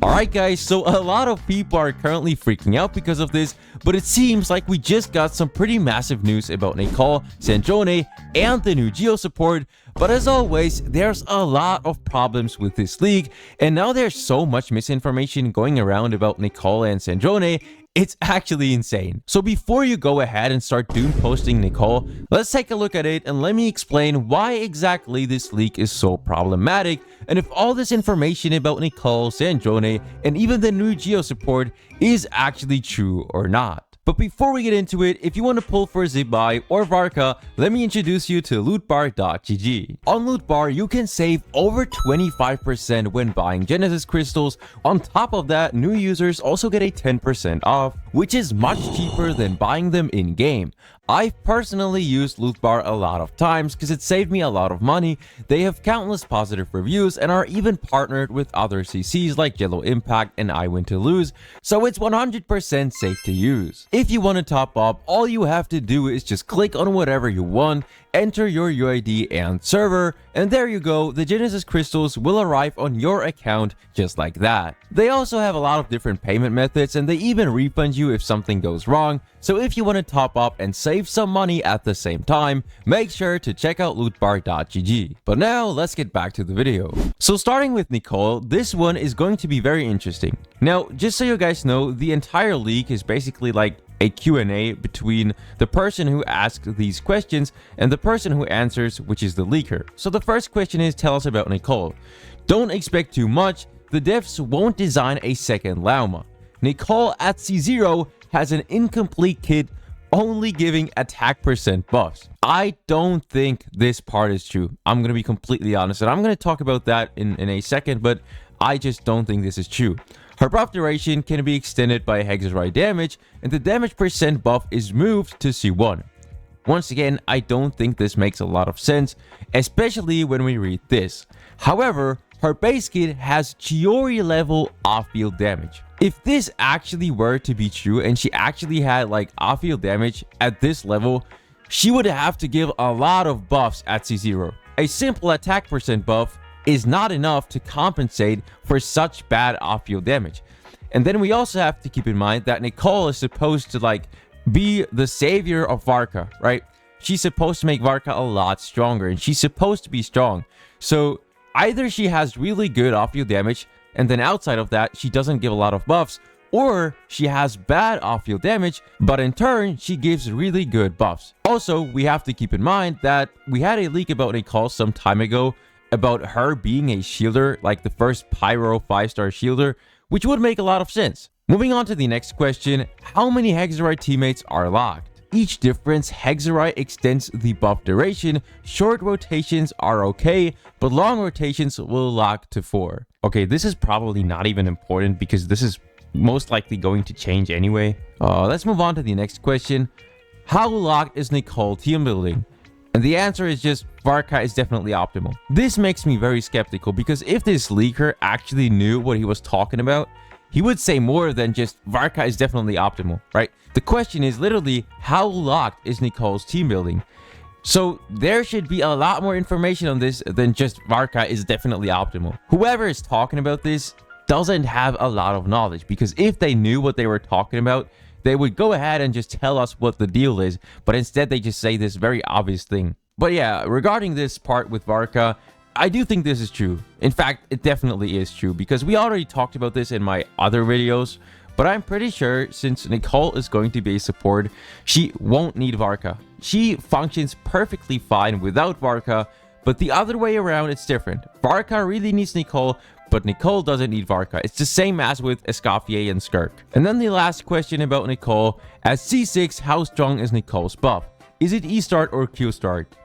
Alright guys, so a lot of people are currently freaking out because of this, but it seems like we just got some pretty massive news about Nicole, Sandrone, and the new Geo support. But as always, there's a lot of problems with this leak, and now there's so much misinformation going around about Nicole and Sandrone, it's actually insane. So before you go ahead and start doom posting Nicole, let's take a look at it and let me explain why exactly this leak is so problematic, and if all this information about Nicole, Sandrone, and even the new Geo support is actually true or not. But before we get into it, if you want to pull for a zip buy or Varka, let me introduce you to lootbar.gg. On Lootbar, you can save over 25% when buying Genesis crystals. On top of that, new users also get a 10% off, which is much cheaper than buying them in-game. I've personally used Lootbar a lot of times because it saved me a lot of money. They have countless positive reviews and are even partnered with other CCs like Genshin Impact and I Win to Lose, so it's 100% safe to use. If you want to top up, all you have to do is just click on whatever you want, enter your UID and server, and there you go, the Genesis crystals will arrive on your account just like that. They also have a lot of different payment methods and they even refund you if something goes wrong, so if you want to top up and save some money at the same time, make sure to check out lootbar.gg. But now let's get back to the video. So starting with Nicole, this one is going to be very interesting. Now, just so you guys know, the entire leak is basically like a Q&A between the person who asks these questions and the person who answers, which is the leaker. So the first question is, tell us about Nicole. Don't expect too much, the devs won't design a second Lauma. Nicole at C0 has an incomplete kit only giving attack % buffs. I don't think this part is true. I'm going to be completely honest, and I'm going to talk about that in a second, but I just don't think this is true. Her buff duration can be extended by Hexerite damage, and the damage % buff is moved to C1. Once again, I don't think this makes a lot of sense, especially when we read this. However, her base kit has Chiori level off-field damage. If this actually were to be true and she actually had like off-field damage at this level, she would have to give a lot of buffs at C0. A simple attack % buff is not enough to compensate for such bad off-field damage. And then we also have to keep in mind that Nicole is supposed to like be the savior of Varka, right? She's supposed to make Varka a lot stronger and she's supposed to be strong. So either she has really good off-field damage and then outside of that she doesn't give a lot of buffs, or she has bad off-field damage, but in turn, she gives really good buffs. Also, we have to keep in mind that we had a leak about Nicole some time ago about her being a shielder, like the first Pyro 5-star shielder, which would make a lot of sense. Moving on to the next question, how many Hexerite teammates are locked? Each difference, Hexerite extends the buff duration, short rotations are okay, but long rotations will lock to 4. Okay, this is probably not even important because this is most likely going to change anyway. Let's move on to the next question. How locked is Nicole team building? And the answer is just Varka is definitely optimal. This makes me very skeptical because if this leaker actually knew what he was talking about, he would say more than just Varka is definitely optimal, right? The question is literally how locked is Nicole's team building? So there should be a lot more information on this than just Varka is definitely optimal. Whoever is talking about this doesn't have a lot of knowledge, because if they knew what they were talking about, they would go ahead and just tell us what the deal is, but instead they just say this very obvious thing. But yeah, regarding this part with Varka, I do think this is true. In fact, it definitely is true because we already talked about this in my other videos, but I'm pretty sure since Nicole is going to be a support, she won't need Varka. She functions perfectly fine without Varka, but the other way around, it's different. Varka really needs Nicole, but Nicole doesn't need Varka. It's the same as with Escoffier and Skirk. And then the last question about Nicole. At C6, how strong is Nicole's buff? Is it E start or Q start?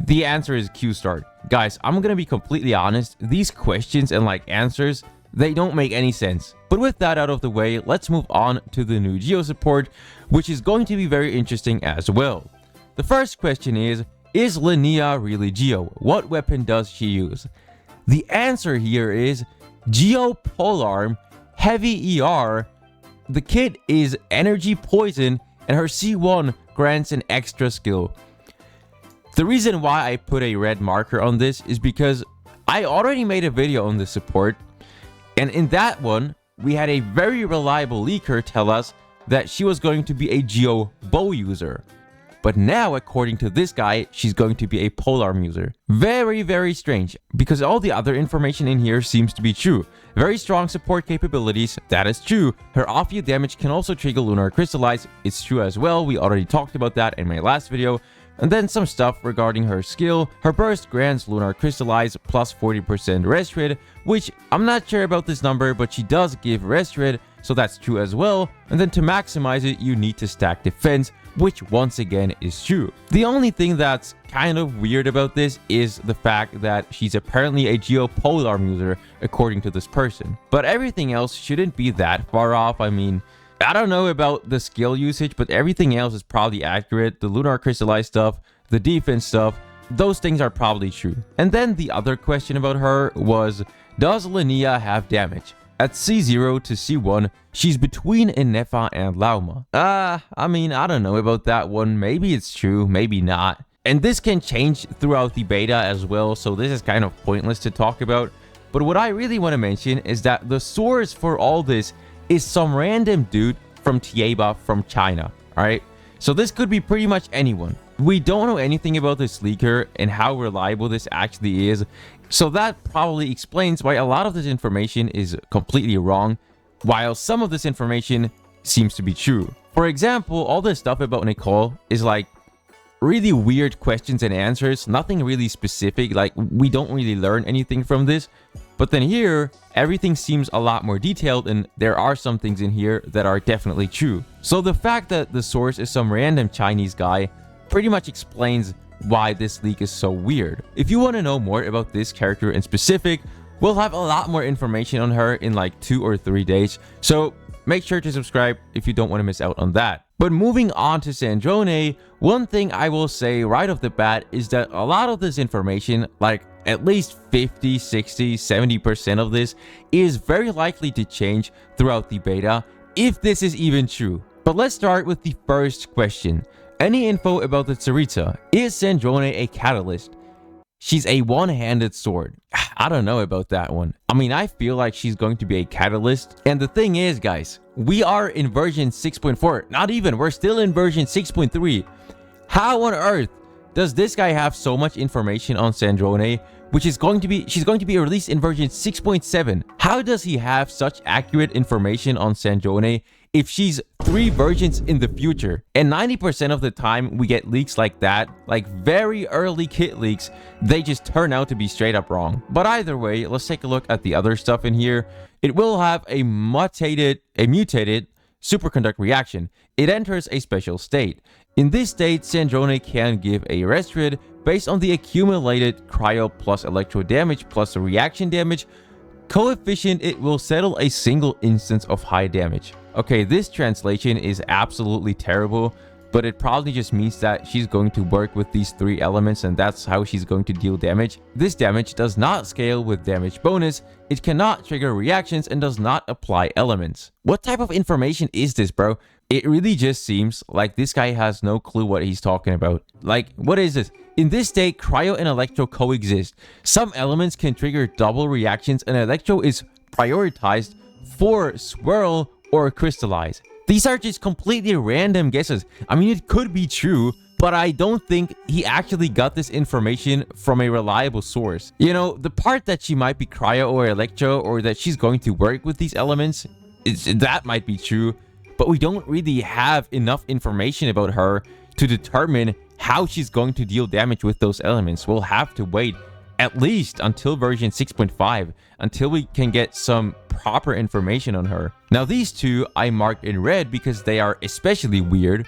The answer is Q start. Guys, I'm gonna be completely honest. These questions and like answers, they don't make any sense. But with that out of the way, let's move on to the new Geo support, which is going to be very interesting as well. The first question is Linnea really Geo? What weapon does she use? The answer here is Geo Polearm, Heavy ER. The kit is Energy Poison, and her C1 grants an extra skill. The reason why I put a red marker on this is because I already made a video on this support, and in that one, we had a very reliable leaker tell us that she was going to be a Geo bow user. But now, according to this guy, she's going to be a polearm user. Very, very strange, because all the other information in here seems to be true. Very strong support capabilities, that is true. Her off-you damage can also trigger Lunar Crystallize, it's true as well, we already talked about that in my last video. And then some stuff regarding her skill. Her burst grants Lunar Crystallize plus 40% rest rate, which I'm not sure about this number, but she does give rest rate, so that's true as well. And then to maximize it, you need to stack defense, which once again is true. The only thing that's kind of weird about this is the fact that she's apparently a Geo polearm user, according to this person. But everything else shouldn't be that far off. I mean, I don't know about the skill usage, but everything else is probably accurate. The Lunar Crystallize stuff, the defense stuff, those things are probably true. And then the other question about her was, does Linnea have damage? At C0 to C1, she's between Innefa and Lauma. I mean, I don't know about that one. Maybe it's true, maybe not. And this can change throughout the beta as well, so this is kind of pointless to talk about. But what I really want to mention is that the source for all this is some random dude from Teyvat from China, alright? So this could be pretty much anyone. We don't know anything about this leaker and how reliable this actually is, so that probably explains why a lot of this information is completely wrong, while some of this information seems to be true. For example, all this stuff about Nicole is like really weird questions and answers, nothing really specific, like we don't really learn anything from this. But then here, everything seems a lot more detailed, and there are some things in here that are definitely true. So the fact that the source is some random Chinese guy pretty much explains why this leak is so weird. If you want to know more about this character in specific, we'll have a lot more information on her in like 2 or 3 days. So make sure to subscribe if you don't want to miss out on that. But moving on to Sandrone, one thing I will say right off the bat is that a lot of this information, like at least 50, 60, 70% of this, is very likely to change throughout the beta, if this is even true. But let's start with the first question. Any info about the Tsaritsa? Is Sandrone a catalyst? She's a one-handed sword. I don't know about that one. I mean, I feel like she's going to be a catalyst. And the thing is, guys, we are in version 6.4. Not even, we're still in version 6.3. How on earth does this guy have so much information on Sandrone, which is going to be, she's going to be released in version 6.7? How does he have such accurate information on Sandrone if she's 3 versions in the future? And 90% of the time we get leaks like that, like very early kit leaks, they just turn out to be straight up wrong. But either way, let's take a look at the other stuff in here. It will have a mutated superconduct reaction. It enters a special state. In this state, Sandrone can give a rest grid based on the accumulated cryo plus electro damage plus the reaction damage coefficient. It will settle a single instance of high damage. Okay, this translation is absolutely terrible, but it probably just means that she's going to work with these 3 elements and that's how she's going to deal damage. This damage does not scale with damage bonus, it cannot trigger reactions, and does not apply elements. What type of information is this, bro? It really just seems like this guy has no clue what he's talking about. Like, what is this? In this state, cryo and electro coexist. Some elements can trigger double reactions, and electro is prioritized for swirl or crystallize. These are just completely random guesses. I mean, it could be true, but I don't think he actually got this information from a reliable source. You know, the part that she might be cryo or electro, or that she's going to work with these elements, that might be true, but we don't really have enough information about her to determine how she's going to deal damage with those elements. We'll have to wait at least until version 6.5 until we can get some proper information on her. Now, these 2 I marked in red because they are especially weird.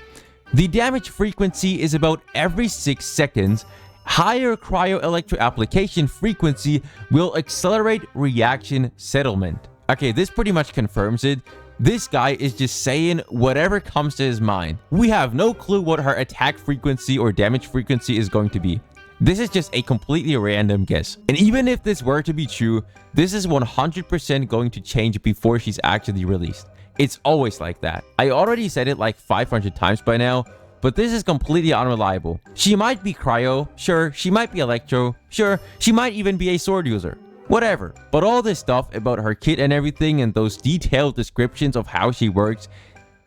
The damage frequency is about every 6 seconds. Higher cryo-electro application frequency will accelerate reaction settlement. Okay, this pretty much confirms it. This guy is just saying whatever comes to his mind. We have no clue what her attack frequency or damage frequency is going to be. This is just a completely random guess. And even if this were to be true, this is 100% going to change before she's actually released. It's always like that. I already said it like 500 times by now, but this is completely unreliable. She might be cryo, sure. She might be electro, sure. She might even be a sword user. whatever. But all this stuff about her kit and everything and those detailed descriptions of how she works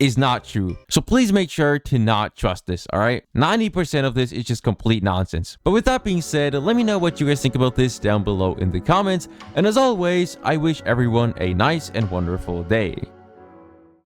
is not true. So please make sure to not trust this, alright? 90% of this is just complete nonsense. But with that being said, let me know what you guys think about this down below in the comments. And as always, I wish everyone a nice and wonderful day.